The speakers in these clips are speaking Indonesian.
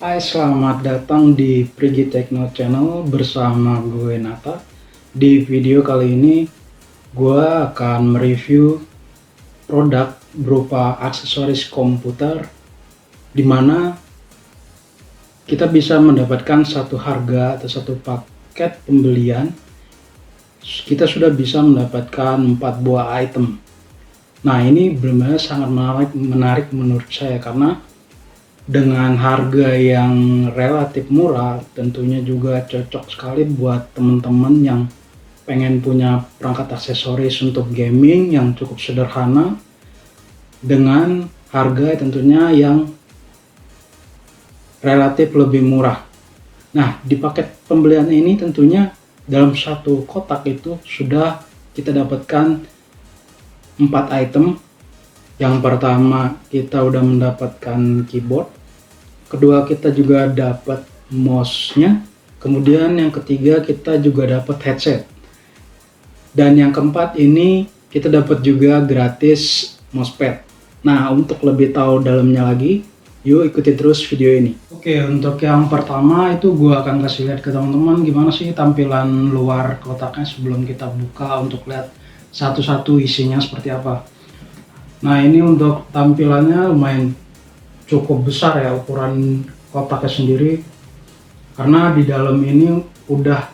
Hai, selamat datang di Prigi Techno Channel bersama gue Nata. Di video kali ini gue akan mereview produk berupa aksesoris komputer di mana kita bisa mendapatkan satu harga atau satu paket pembelian. Kita sudah bisa mendapatkan 4 buah item. Nah, ini benar-benar sangat menarik menurut saya karena dengan harga yang relatif murah, tentunya juga cocok sekali buat teman-teman yang pengen punya perangkat aksesoris untuk gaming yang cukup sederhana dengan harga tentunya yang relatif lebih murah. Nah, di paket pembelian ini tentunya dalam satu kotak itu sudah kita dapatkan 4 item. Yang pertama, kita udah mendapatkan keyboard. Kedua, kita juga dapat mouse-nya. Kemudian yang ketiga, kita juga dapat headset. Dan yang keempat ini kita dapat juga gratis mousepad. Nah, untuk lebih tahu dalamnya lagi, yuk ikuti terus video ini. Oke, untuk yang pertama itu gue akan kasih lihat ke teman-teman gimana sih tampilan luar kotaknya sebelum kita buka untuk lihat satu-satu isinya seperti apa. Nah, ini untuk tampilannya lumayan cukup besar ya ukuran kotaknya sendiri, karena di dalam ini udah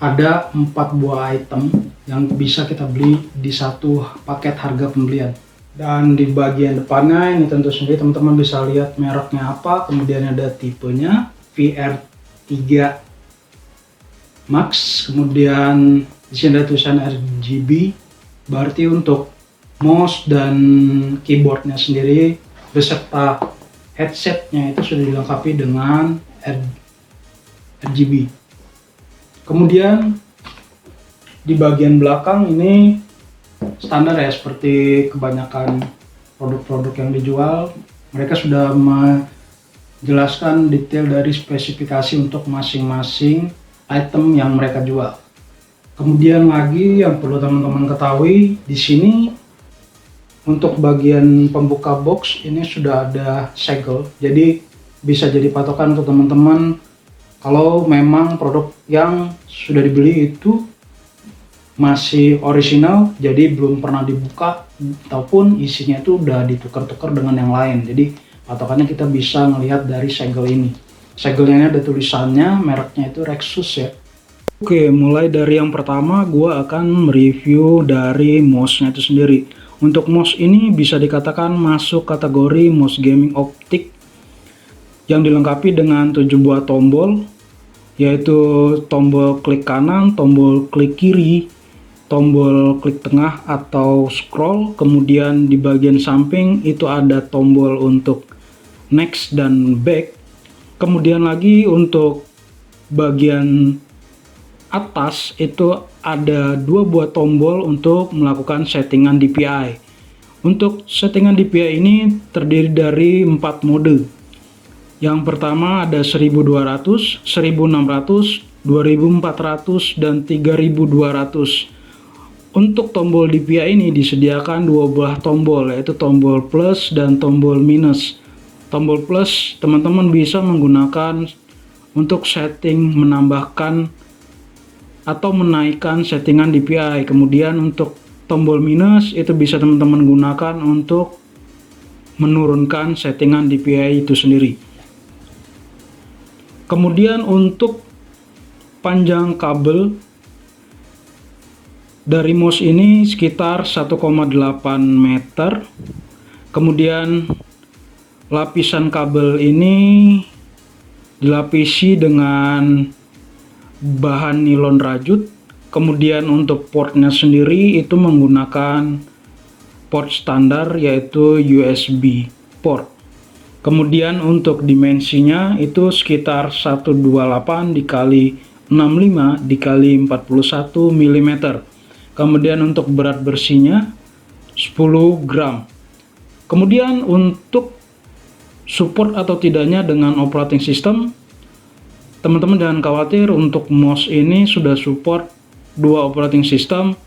ada 4 buah item yang bisa kita beli di satu paket harga pembelian. Dan di bagian depannya ini tentu sendiri teman-teman bisa lihat mereknya apa, kemudian ada tipenya VR3 Max, kemudian di sini ada tulisan RGB, berarti untuk mouse dan keyboardnya sendiri beserta headsetnya itu sudah dilengkapi dengan RGB. Kemudian di bagian belakang ini standar ya, seperti kebanyakan produk-produk yang dijual, mereka sudah menjelaskan detail dari spesifikasi untuk masing-masing item yang mereka jual. Kemudian lagi yang perlu teman-teman ketahui di sini, untuk bagian pembuka box ini sudah ada segel, jadi bisa jadi patokan untuk teman-teman kalau memang produk yang sudah dibeli itu masih original, jadi belum pernah dibuka ataupun isinya itu udah ditukar-tukar dengan yang lain. Jadi patokannya kita bisa melihat dari segel ini. Segelnya ini ada tulisannya, mereknya itu Rexus ya. Oke, mulai dari yang pertama gue akan mereview dari mouse-nya itu sendiri. Untuk mouse ini bisa dikatakan masuk kategori mouse gaming optik yang dilengkapi dengan 7 buah tombol, yaitu tombol klik kanan, tombol klik kiri, tombol klik tengah atau scroll, kemudian di bagian samping itu ada tombol untuk next dan back. Kemudian lagi untuk bagian atas itu ada 2 buah tombol untuk melakukan settingan DPI. Untuk settingan DPI ini terdiri dari 4 mode. Yang pertama ada 1200, 1600, 2400, dan 3200. Untuk tombol DPI ini disediakan 2 buah tombol, yaitu tombol plus dan tombol minus. Tombol plus teman-teman bisa menggunakan untuk setting menambahkan atau menaikkan settingan DPI. Kemudian untuk tombol minus itu bisa teman-teman gunakan untuk menurunkan settingan DPI itu sendiri. Kemudian untuk panjang kabel dari mouse ini sekitar 1,8 meter. Kemudian lapisan kabel ini dilapisi dengan bahan nilon rajut. Kemudian untuk portnya sendiri itu menggunakan port standar, yaitu USB port. Kemudian untuk dimensinya itu sekitar 128 dikali 65 dikali 41 mm. Kemudian untuk berat bersihnya 10 gram. Kemudian untuk support atau tidaknya dengan operating system, teman-teman jangan khawatir, untuk mouse ini sudah support 2 operating system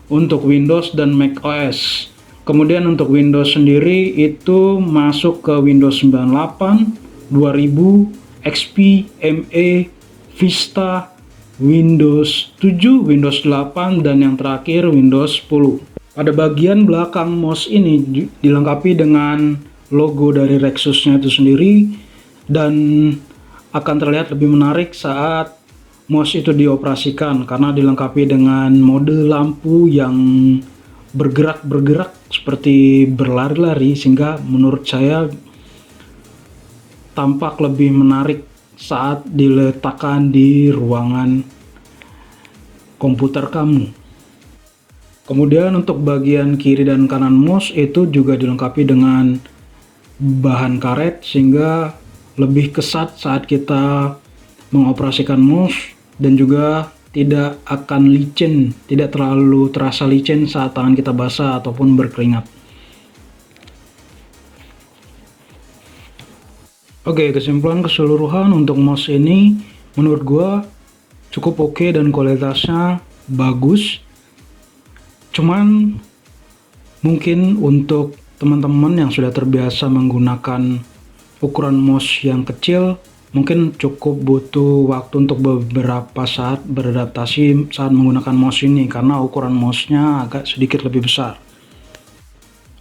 untuk Windows dan Mac OS. Kemudian untuk Windows sendiri itu masuk ke Windows 98, 2000, XP, ME, Vista, Windows 7, Windows 8, dan yang terakhir Windows 10. Pada bagian belakang mouse ini dilengkapi dengan logo dari Rexusnya itu sendiri, dan akan terlihat lebih menarik saat mouse itu dioperasikan karena dilengkapi dengan mode lampu yang bergerak-bergerak seperti berlari-lari, sehingga menurut saya tampak lebih menarik saat diletakkan di ruangan komputer kamu. Kemudian untuk bagian kiri dan kanan mouse itu juga dilengkapi dengan bahan karet sehingga lebih kesat saat kita mengoperasikan mouse, dan juga tidak akan licin, tidak terlalu terasa licin saat tangan kita basah ataupun berkeringat. Oke, kesimpulan keseluruhan untuk mouse ini menurut gua cukup oke dan kualitasnya bagus. Cuman mungkin untuk teman-teman yang sudah terbiasa menggunakan ukuran mouse yang kecil, mungkin cukup butuh waktu untuk beberapa saat beradaptasi saat menggunakan mouse ini karena ukuran mouse-nya agak sedikit lebih besar.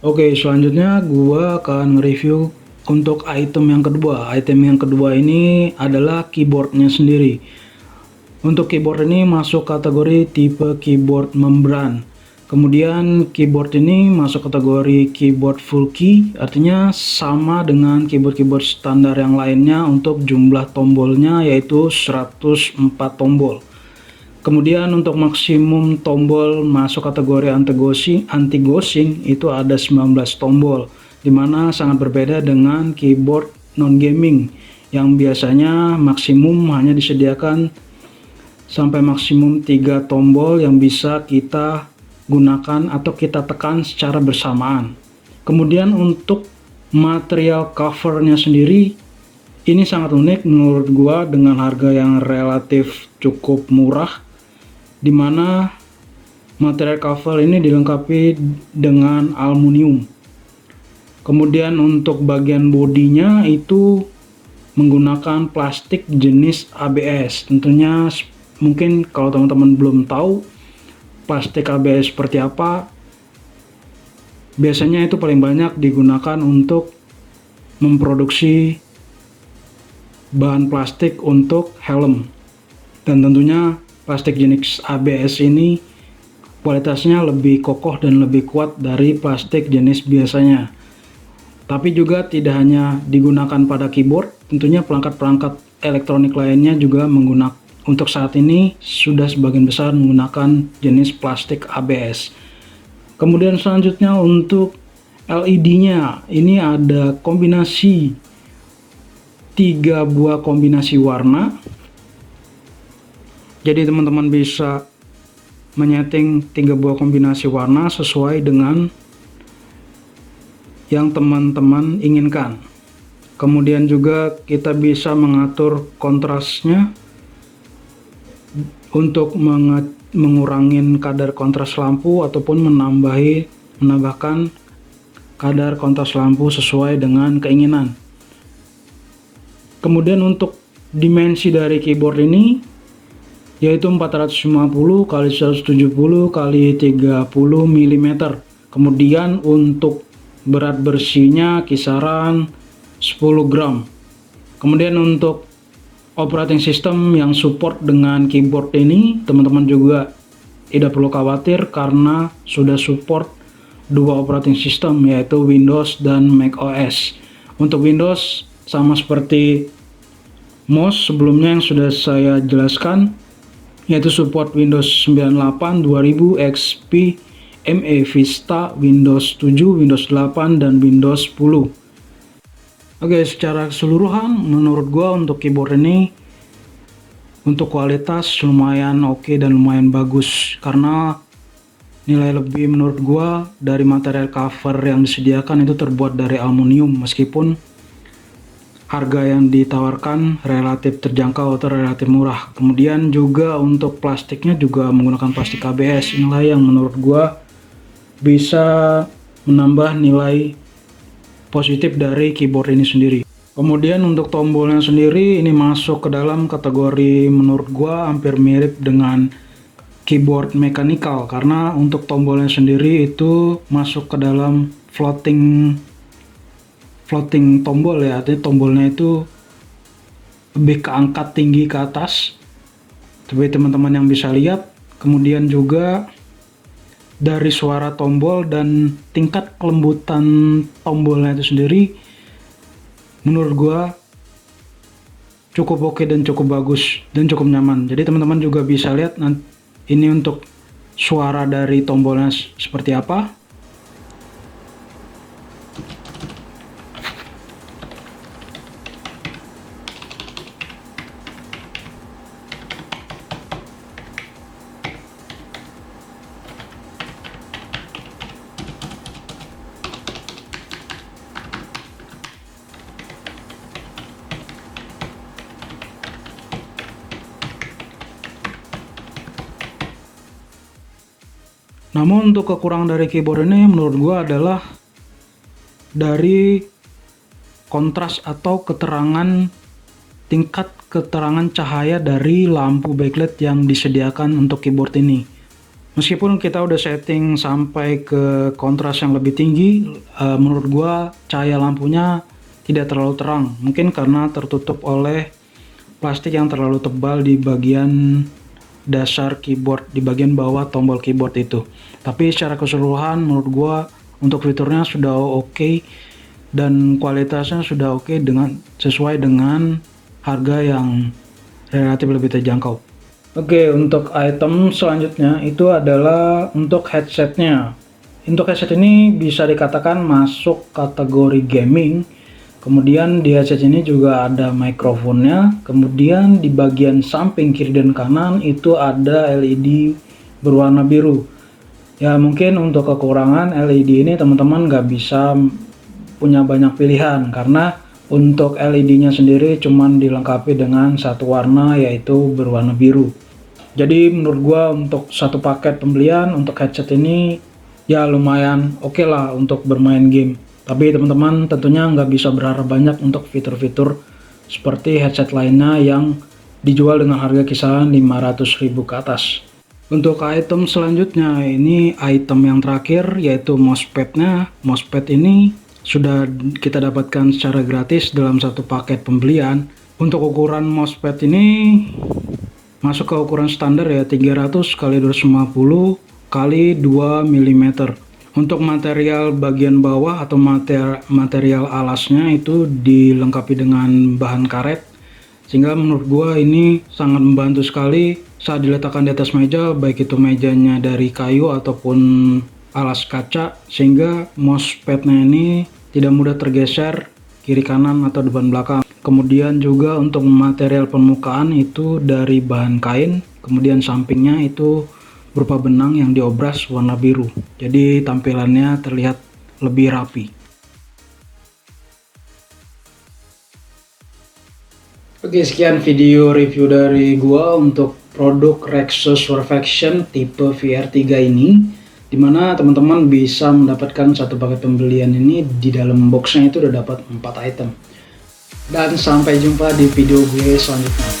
Oke, selanjutnya gua akan nge-review untuk item yang kedua. Item yang kedua ini adalah keyboardnya sendiri. Untuk keyboard ini masuk kategori tipe keyboard membran. Kemudian keyboard ini masuk kategori keyboard full key, artinya sama dengan keyboard-keyboard standar yang lainnya untuk jumlah tombolnya yaitu 104 tombol. Kemudian untuk maksimum tombol masuk kategori anti-ghosting itu ada 19 tombol, dimana sangat berbeda dengan keyboard non-gaming yang biasanya maksimum hanya disediakan sampai maksimum 3 tombol yang bisa kita gunakan atau kita tekan secara bersamaan. Kemudian untuk material covernya sendiri ini sangat unik menurut gua dengan harga yang relatif cukup murah, dimana material cover ini dilengkapi dengan aluminium. Kemudian untuk bagian bodinya itu menggunakan plastik jenis ABS. Tentunya mungkin kalau teman-teman belum tahu plastik ABS seperti apa, biasanya itu paling banyak digunakan untuk memproduksi bahan plastik untuk helm. Dan tentunya plastik jenis ABS ini kualitasnya lebih kokoh dan lebih kuat dari plastik jenis biasanya. Tapi juga tidak hanya digunakan pada keyboard, tentunya perangkat-perangkat elektronik lainnya juga menggunakan, untuk saat ini sudah sebagian besar menggunakan jenis plastik ABS. Kemudian selanjutnya untuk LED-nya, ini ada kombinasi 3 buah kombinasi warna. Jadi teman-teman bisa menyeting 3 buah kombinasi warna sesuai dengan yang teman-teman inginkan. Kemudian juga kita bisa mengatur kontrasnya untuk mengurangi kadar kontras lampu ataupun menambahkan kadar kontras lampu sesuai dengan keinginan. Kemudian untuk dimensi dari keyboard ini yaitu 450 x 170 x 30 mm. Kemudian untuk berat bersihnya kisaran 10 gram. Kemudian untuk operating system yang support dengan keyboard ini, teman-teman juga tidak perlu khawatir karena sudah support 2 operating system yaitu Windows dan macOS. Untuk Windows sama seperti mouse sebelumnya yang sudah saya jelaskan, yaitu support Windows 98, 2000, XP, ME, Vista, Windows 7, Windows 8, dan Windows 10. Oke, secara keseluruhan menurut gua untuk keyboard ini untuk kualitas lumayan oke dan lumayan bagus, karena nilai lebih menurut gua dari material cover yang disediakan itu terbuat dari aluminium, meskipun harga yang ditawarkan relatif terjangkau atau relatif murah. Kemudian juga untuk plastiknya juga menggunakan plastik ABS. Inilah yang menurut gua bisa menambah nilai positif dari keyboard ini sendiri. Kemudian untuk tombolnya sendiri ini masuk ke dalam kategori menurut gua hampir mirip dengan keyboard mechanical, karena untuk tombolnya sendiri itu masuk ke dalam floating tombol ya, artinya tombolnya itu lebih keangkat tinggi ke atas seperti teman-teman yang bisa lihat. Kemudian juga dari suara tombol dan tingkat kelembutan tombolnya itu sendiri menurut gua cukup oke dan cukup bagus dan cukup nyaman. Jadi teman-teman juga bisa lihat ini untuk suara dari tombolnya seperti apa. Namun untuk kekurangan dari keyboard ini menurut gua adalah dari kontras atau tingkat keterangan cahaya dari lampu backlight yang disediakan untuk keyboard ini. Meskipun kita udah setting sampai ke kontras yang lebih tinggi, menurut gua cahaya lampunya tidak terlalu terang. Mungkin karena tertutup oleh plastik yang terlalu tebal di bagian dasar keyboard, di bagian bawah tombol keyboard itu. Tapi secara keseluruhan menurut gua untuk fiturnya sudah oke dan kualitasnya sudah oke sesuai dengan harga yang relatif lebih terjangkau. Oke, untuk item selanjutnya itu adalah untuk headsetnya. Untuk headset ini bisa dikatakan masuk kategori gaming. Kemudian di headset ini juga ada mikrofonnya. Kemudian di bagian samping kiri dan kanan itu ada LED berwarna biru. Ya mungkin untuk kekurangan LED ini teman-teman nggak bisa punya banyak pilihan, karena untuk LED-nya sendiri cuman dilengkapi dengan satu warna, yaitu berwarna biru. Jadi menurut gua untuk satu paket pembelian untuk headset ini ya lumayan oke lah untuk bermain game. Tapi teman-teman tentunya nggak bisa berharap banyak untuk fitur-fitur seperti headset lainnya yang dijual dengan harga kisaran 500.000 ke atas. Untuk item selanjutnya ini item yang terakhir, yaitu mousepadnya. Mousepad ini sudah kita dapatkan secara gratis dalam satu paket pembelian. Untuk ukuran mousepad ini masuk ke ukuran standar ya, 300 x 250 x 2 mm. Untuk material bagian bawah atau material alasnya itu dilengkapi dengan bahan karet, sehingga menurut gua ini sangat membantu sekali saat diletakkan di atas meja, baik itu mejanya dari kayu ataupun alas kaca, sehingga mousepadnya ini tidak mudah tergeser kiri kanan atau depan belakang. Kemudian juga untuk material permukaan itu dari bahan kain, kemudian sampingnya itu berupa benang yang diobras warna biru, jadi tampilannya terlihat lebih rapi. Oke, sekian video review dari gua untuk produk Rexus Surfaction tipe VR3 ini, dimana teman-teman bisa mendapatkan satu paket pembelian ini. Di dalam boxnya itu udah dapat 4 item. Dan sampai jumpa di video gue selanjutnya.